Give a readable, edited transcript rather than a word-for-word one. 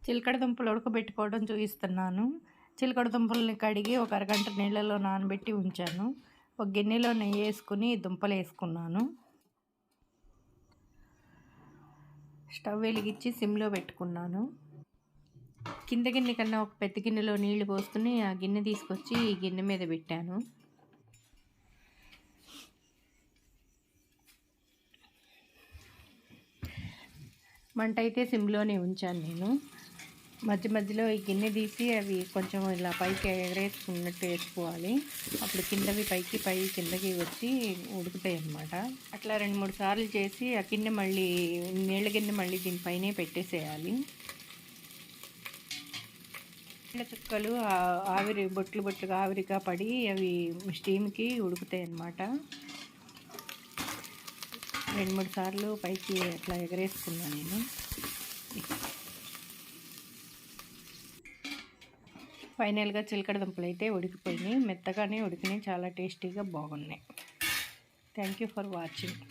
చిలకడ దుంపలు ఉడకబెట్టుకోవడం చూపిస్తున్నాను. చిలకడ దుంపల్ని కడిగి ఒక అరగంట నీళ్ళలో నానబెట్టి ఉంచాను. ఒక గిన్నెలో నెయ్యి వేసుకుని దుంపలు వేసుకున్నాను. స్టవ్ వెలిగించి సిమ్లో పెట్టుకున్నాను. కింద గిన్నె కన్నా ఒక పెద్ద గిన్నెలో నీళ్లు పోసుకుని ఆ గిన్నె తీసుకొచ్చి ఈ గిన్నె మీద పెట్టాను. మంట అయితే సిమ్లోనే ఉంచాను నేను. మధ్య మధ్యలో ఈ గిన్నె తీసి అవి కొంచెం ఇలా పైకి ఎగరేసుకున్నట్టు వేసుకోవాలి. అప్పుడు కిందవి పైకి కిందకి వచ్చి ఉడుకుతాయి అన్నమాట. అట్లా 2-3 సార్లు చేసి ఆ గిన్నె మళ్ళీ నీళ్ళ గిన్నె మళ్ళీ దీనిపైనే పెట్టేసేయాలి. నీళ్ళ చుక్కలు ఆవిరి బొట్లుగా ఆవిరిగా పడి అవి స్టీమ్కి ఉడుకుతాయి అన్నమాట. 2-3 సార్లు పైకి అట్లా ఎగరేసుకున్నాను నేను. ఫైనల్గా చిలకడ దుంపలు అయితే ఉడికిపోయినాయి. మెత్తగానే ఉడికినాయి. చాలా టేస్టీగా బాగున్నాయి. Thank you for watching.